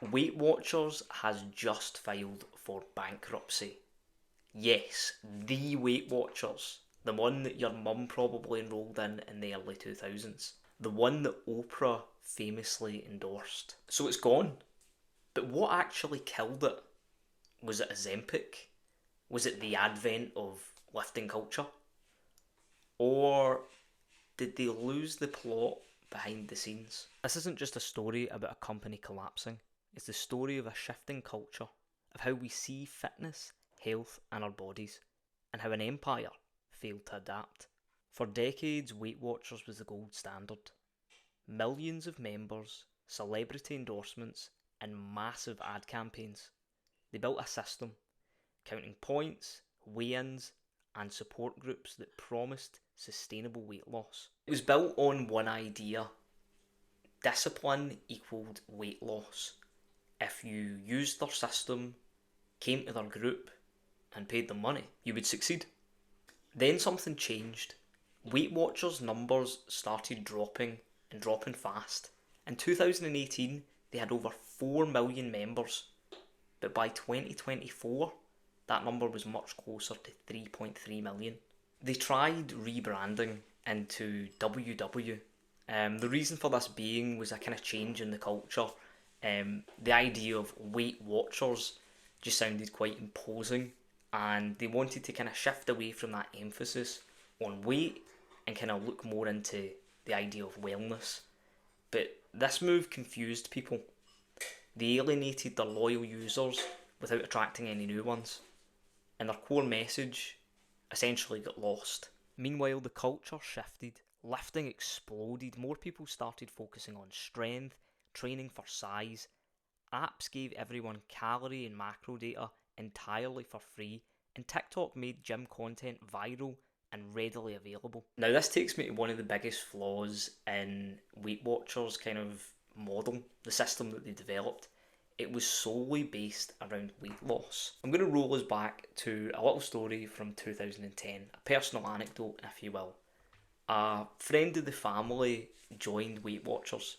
Weight Watchers has just filed for bankruptcy. Yes, the Weight Watchers. The one that your mum probably enrolled in the early 2000s. The one that Oprah famously endorsed. So it's gone. But what actually killed it? Was it Ozempic? Was it the advent of lifting culture? Or did they lose the plot behind the scenes? This isn't just a story about a company collapsing. It's the story of a shifting culture, of how we see fitness, health, and our bodies, and how an empire failed to adapt. For decades, Weight Watchers was the gold standard. Millions of members, celebrity endorsements, and massive ad campaigns. They built a system, counting points, weigh-ins, and support groups that promised sustainable weight loss. It was built on one idea: discipline equaled weight loss. If you used their system, came to their group, and paid them money, you would succeed. Then something changed. Weight Watchers numbers started dropping, and dropping fast. In 2018, they had over 4 million members, but by 2024, that number was much closer to 3.3 million. They tried rebranding into WW. The reason for this being was a kind of change in the culture. The idea of Weight Watchers just sounded quite imposing, and they wanted to kind of shift away from that emphasis on weight and kind of look more into the idea of wellness. But this move confused people. They alienated their loyal users without attracting any new ones, and their core message essentially got lost. Meanwhile, the culture shifted, lifting exploded, more people started focusing on strength, training for size, apps gave everyone calorie and macro data entirely for free, and TikTok made gym content viral and readily available. Now this takes me to one of the biggest flaws in Weight Watchers' kind of model, the system that they developed. It was solely based around weight loss. I'm going to roll us back to a little story from 2010, a personal anecdote if you will. A friend of the family joined Weight Watchers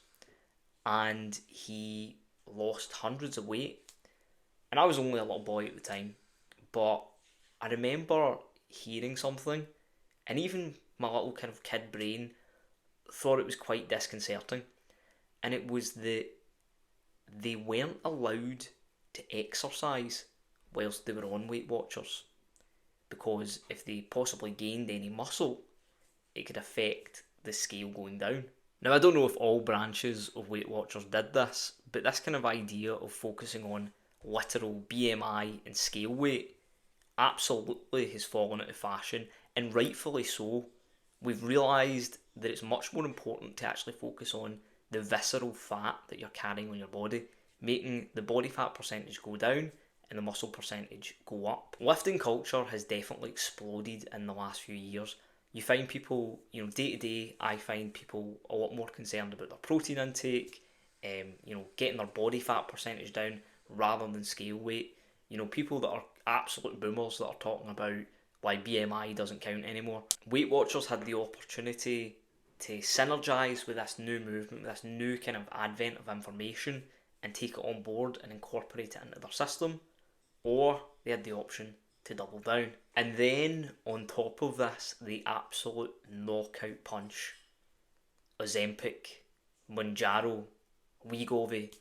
and he lost hundreds of weight, and I was only a little boy at the time, but I remember hearing something, and even my little kind of kid brain thought it was quite disconcerting, and it was that they weren't allowed to exercise whilst they were on Weight Watchers, because if they possibly gained any muscle, it could affect the scale going down. Now, I don't know if all branches of Weight Watchers did this, but this kind of idea of focusing on literal BMI and scale weight absolutely has fallen out of fashion, and rightfully so. We've realised that it's much more important to actually focus on the visceral fat that you're carrying on your body, making the body fat percentage go down and the muscle percentage go up. Lifting culture has definitely exploded in the last few years. You find people, day to day, I find people a lot more concerned about their protein intake, getting their body fat percentage down rather than scale weight. People that are absolute boomers that are talking about why BMI doesn't count anymore. Weight Watchers had the opportunity to synergise with this new movement, with this new kind of advent of information, and take it on board and incorporate it into their system, or they had the option to double down. And then on top of this, the absolute knockout punch: Ozempic, Mounjaro, Wegovy,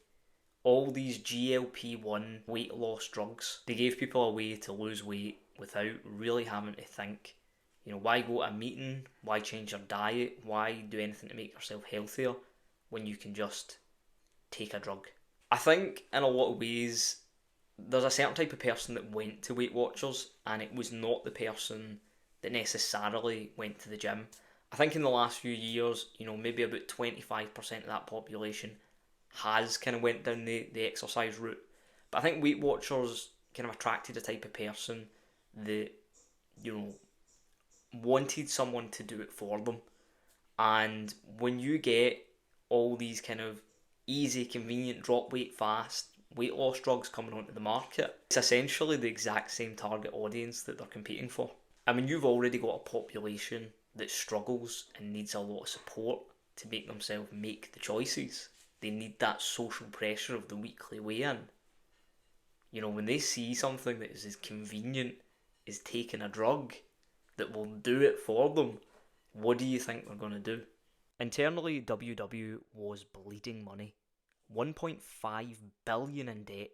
all these GLP-1 weight loss drugs. They gave people a way to lose weight without really having to think, why go to a meeting, why change your diet, why do anything to make yourself healthier when you can just take a drug. I think in a lot of ways there's a certain type of person that went to Weight Watchers, and it was not the person that necessarily went to the gym. I think in the last few years, maybe about 25% of that population has kind of went down the exercise route. But I think Weight Watchers kind of attracted a type of person that, wanted someone to do it for them. And when you get all these kind of easy, convenient, drop weight fast weight loss drugs coming onto the market, it's essentially the exact same target audience that they're competing for. I mean, you've already got a population that struggles and needs a lot of support to make themselves make the choices. They need that social pressure of the weekly weigh-in. You know, when they see something that is as convenient as taking a drug that will do it for them, what do you think they're going to do? Internally, WW was bleeding money. 1.5 billion in debt,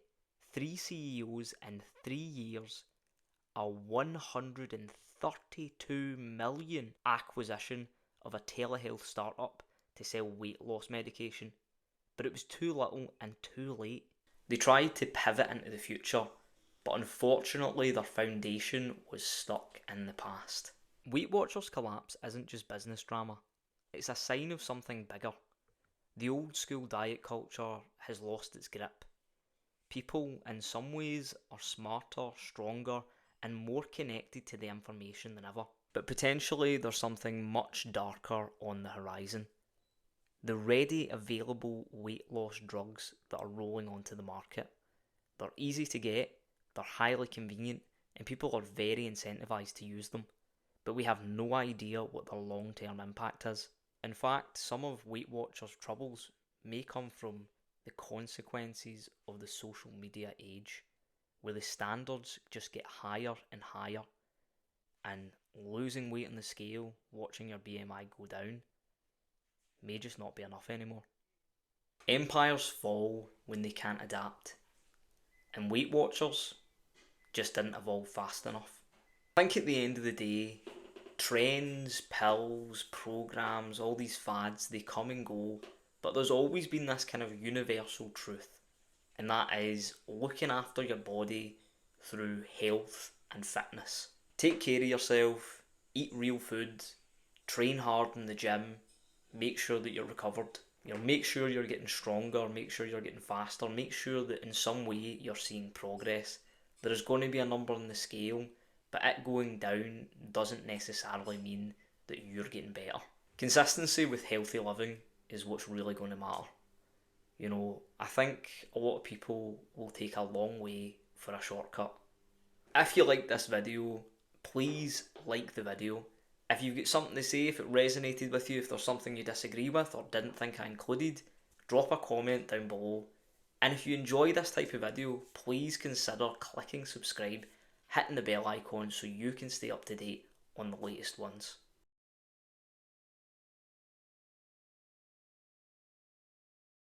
3 CEOs in 3 years, a 132 million acquisition of a telehealth startup to sell weight loss medication. But it was too little and too late. They tried to pivot into the future, but unfortunately their foundation was stuck in the past. Weight Watchers' collapse isn't just business drama, it's a sign of something bigger. The old school diet culture has lost its grip. People, in some ways, are smarter, stronger, and more connected to the information than ever. But potentially there's something much darker on the horizon. The ready available weight loss drugs that are rolling onto the market. They're easy to get, they're highly convenient, and people are very incentivized to use them. But we have no idea what the long-term impact is. In fact, some of Weight Watchers' troubles may come from the consequences of the social media age, where the standards just get higher and higher, and losing weight on the scale, watching your BMI go down, may just not be enough anymore. Empires fall when they can't adapt, and Weight Watchers just didn't evolve fast enough. I think at the end of the day, trends, pills, programs, all these fads, they come and go, but there's always been this kind of universal truth, and that is looking after your body through health and fitness. Take care of yourself, eat real food, train hard in the gym, make sure that you're recovered. You know, make sure you're getting stronger, make sure you're getting faster, make sure that in some way you're seeing progress. There is going to be a number on the scale, but it going down doesn't necessarily mean that you're getting better. Consistency with healthy living is what's really going to matter. You know, I think a lot of people will take a long way for a shortcut. If you like this video, please like the video. If you've got something to say, if it resonated with you, if there's something you disagree with or didn't think I included, drop a comment down below. And if you enjoy this type of video, please consider clicking subscribe, hitting the bell icon so you can stay up to date on the latest ones.